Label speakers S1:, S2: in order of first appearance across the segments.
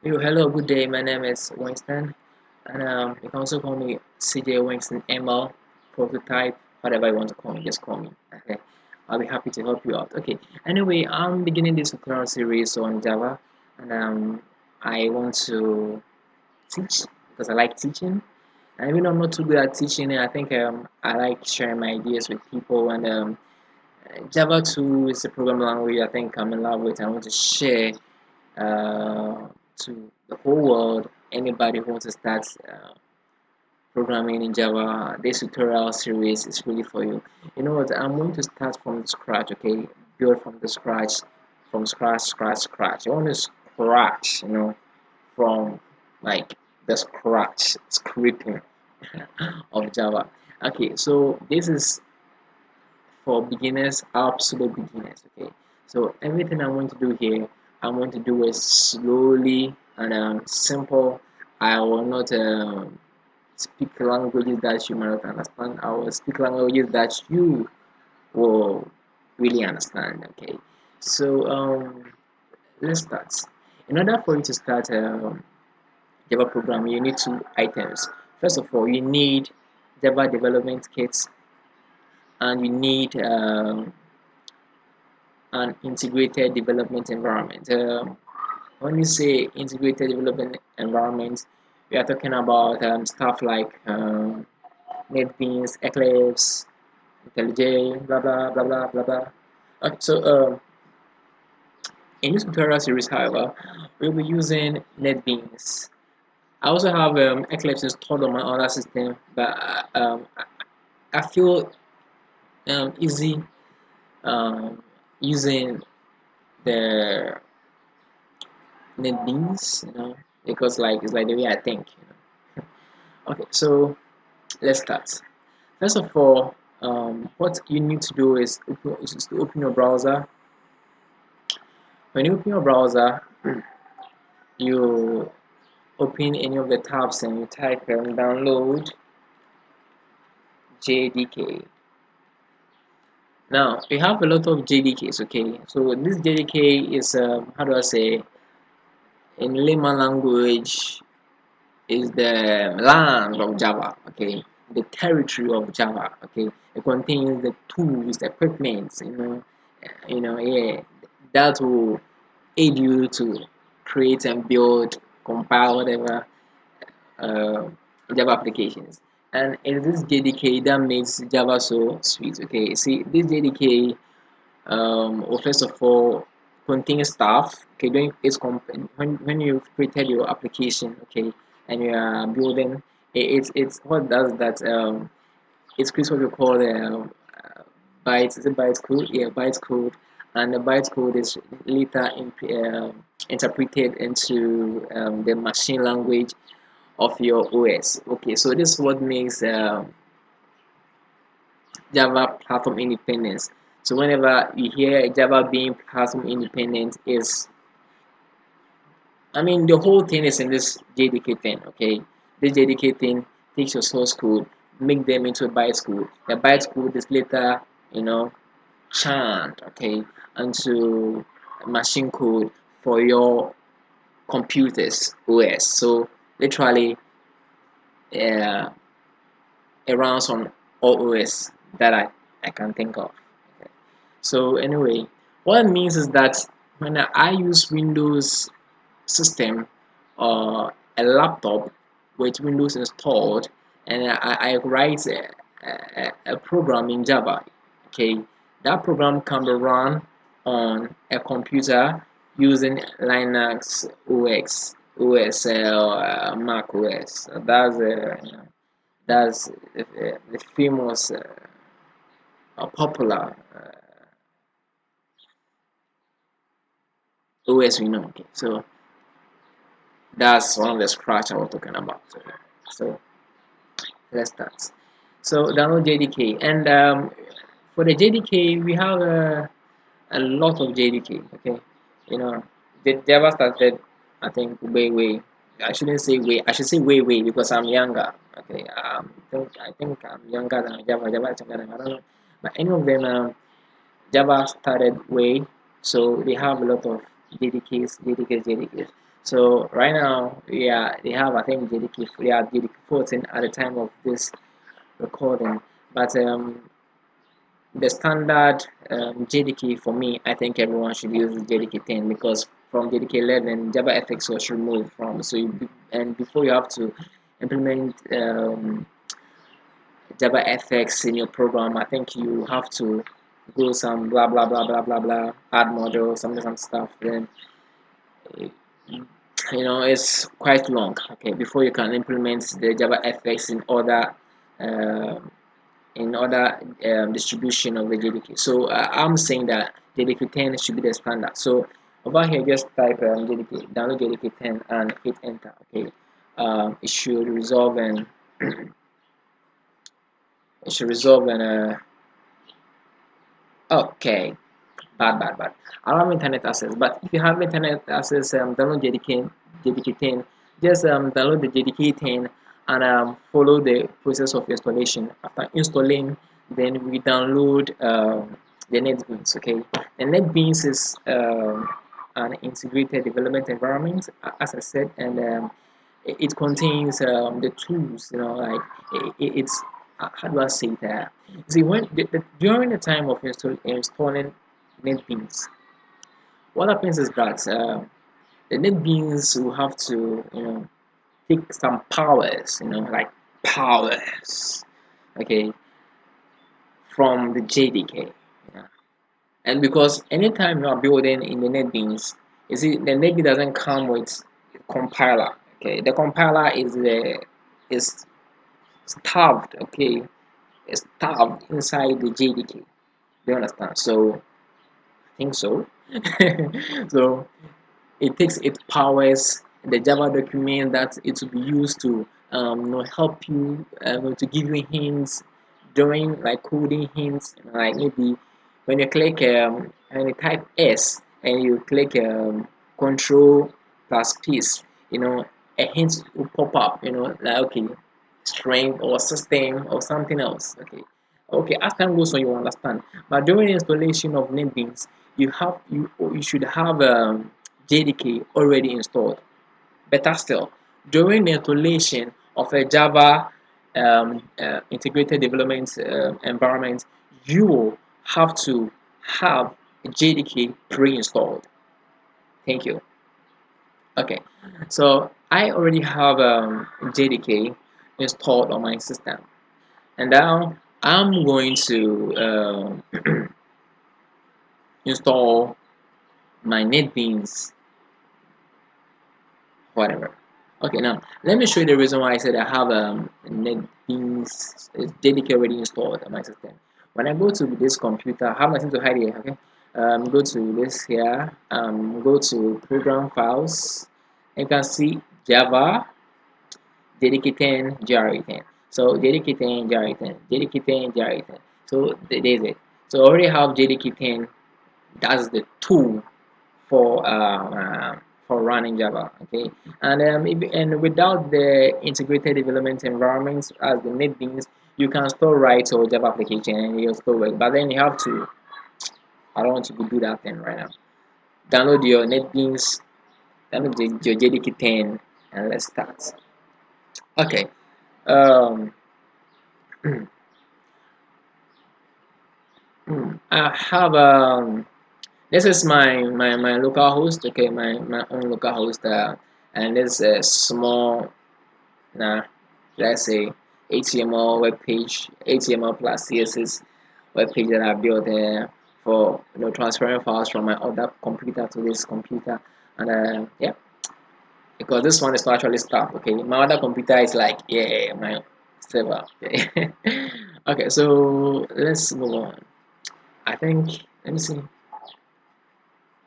S1: Hello, good day. My name is Winston, and you can also call me CJ Winston ML, prototype, whatever you want to call me, just call me. Okay, I'll be happy to help you out. Okay, anyway, I'm beginning this tutorial series on Java, and I want to teach because I like teaching. And even though I'm not too good at teaching, I think I like sharing my ideas with people. And Java 2 is a programming language I think I'm in love with. I want to share to the whole world. Anybody who wants to start programming in Java, this tutorial series is really for you. You know what? I'm going to start from scratch. Okay, build from the scratch, scratch. I want to scratch. From like the scratch scripting of Java. Okay, so this is for beginners, absolute beginners. Okay, so everything I'm going to do here, I'm going to do it slowly and simple. I will not speak languages that you might not understand. I will speak languages that you will really understand. Okay, so let's start. In order for you to start Java programming, you need two items. First of all, you need Java development kits, and you need an integrated development environment. When you say integrated development environment, we are talking about stuff like NetBeans, Eclipse, IntelliJ, blah blah blah blah blah blah. In this tutorial series, however, we'll be using NetBeans. I also have Eclipse installed on my other system, but I feel easy um, using the NetBeans, because like it's like the way I think. Okay, so let's start. First of all, what you need to do is to open your browser. When you open your browser, you open any of the tabs and you type download JDK. Now we have a lot of JDKs. Okay, so this JDK is how do I say, in layman language, is the land of Java. Okay, the territory of Java. Okay, it contains the tools, the equipment. Yeah, that will aid you to create and build, compile whatever uh, Java applications. And it is this JDK that makes Java so sweet. Okay, see this JDK, well, first of all, contains stuff. Okay, when you've created your application, okay, and you are building, it's what does that it creates what we call bytes. Is it bytes code? Yeah, bytes code, and the bytes code is later interpreted into the machine language of your OS. Okay, so this is what makes Java platform independence. So whenever you hear Java being platform independent, is I mean the whole thing is in this JDK thing. Okay, this JDK thing takes your source code, make them into a bytes code. The bytes code is later, churned, okay, into machine code for your computers OS. So literally, uh, it runs on all OS that I can think of. Okay. So anyway, what it means is that when I use Windows system or a laptop with Windows installed, and I write a program in Java, okay, that program can be run on a computer using Linux OS, Mac OS. That's the famous popular OS we know. Okay, so that's one of the scratch I was talking about. So let's start. So download JDK, and for the JDK we have a lot of JDK. Okay, the Java started, I think, way. I shouldn't say way. I should say way because I'm younger. Okay, I think I'm younger than Java. Java is younger than I don't know, but any of them, Java started way, so they have a lot of JDKs. So right now, yeah, they have, I think, JDK, they have JDK 14 at the time of this recording. But the standard JDK for me, I think everyone should use JDK 10, because from JDK 11, JavaFX was removed from. So and before you have to implement JavaFX in your program, I think you have to go some blah blah blah blah blah blah, add module, some stuff. Then it's quite long. Okay, before you can implement the JavaFX uh, in other distribution of the JDK. So I'm saying that JDK 10 should be the standard. So over here, just type JDK, download JDK 10 and hit enter. Okay, it should resolve and it should resolve and okay. Bad. I don't have internet access, but if you have internet access, download JDK 10. Just download the JDK 10 and follow the process of installation. After installing, then we download the NetBeans. Okay, the NetBeans is an integrated development environment, as I said, and it contains the tools. Like it's how do I say that? See, during the time of installing NetBeans, what happens is that the NetBeans will have to take some powers, like powers, okay, from the JDK. Yeah. And because anytime you are building in the NetBeans, you see the NetBeans doesn't come with compiler. Okay, the compiler is starved. Okay, is starved inside the JDK. Do you understand? So I think so. So it takes its powers the Java document that it will be used to help you to give you hints during like coding hints, like maybe when you click when you type S and you click control plus space, a hint will pop up, like okay, string or system or something else. Okay, as time goes on you understand, but during installation of NetBeans you should have JDK already installed. Better still, during the installation of a Java integrated development environment, you will have to have a JDK pre-installed. Thank you. Okay, so I already have JDK installed on my system, and now I'm going to install my NetBeans, whatever. Okay, now let me show you the reason why I said I have NetBeans JDK already installed on my system. When I go to this computer, I have nothing to hide here. Okay, go to this here. Go to program files. You can see Java JDK 10 GRE10. So JDK 10 GRE10, JDK 10 GRE10. So there's it. So I already have JDK 10. That's the tool for running Java. Okay, and and without the integrated development environments as the NetBeans, you can still write your Java application and it'll still work. But then you have to. I don't want to do that thing right now. Download your NetBeans, download your JDK 10, and let's start. Okay. Um, I have this is my local host. Okay, my own local host. And this is a small let's say HTML web page, HTML plus CSS web page that I built for transferring files from my other computer to this computer, and yeah, because this one is not actually stuff. Okay, my other computer is like yeah my server. Okay, okay, so let's move on. I think let me see.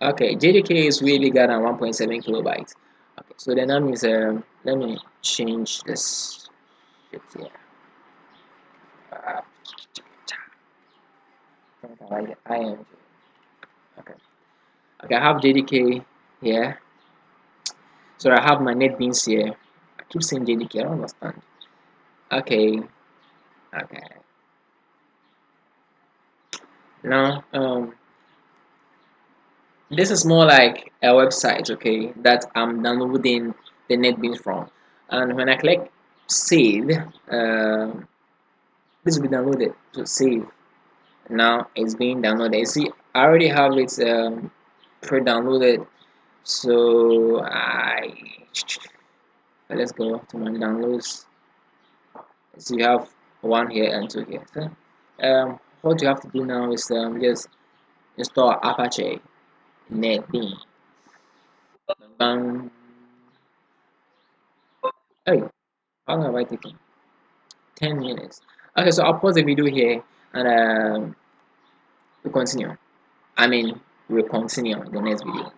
S1: Okay, JDK is way bigger than 1.7 kilobytes. Okay, so then that means let me change this shit here. Uh, I am okay. Okay, I have JDK here. So I have my NetBeans here. I keep saying JDK. I don't understand. Okay, okay. Now This is more like a website, okay, that I'm downloading the NetBeans from. And when I click save, this will be downloaded. So save. Now it's being downloaded. You see, I already have it pre-downloaded. So let's go to my downloads. So you have one here and two here. So, what you have to do now is just install Apache NetBeans. Bang. Hey, how long have I taken? 10 minutes. Okay, so I'll pause the video here and we continue. I mean, we'll continue in the next video.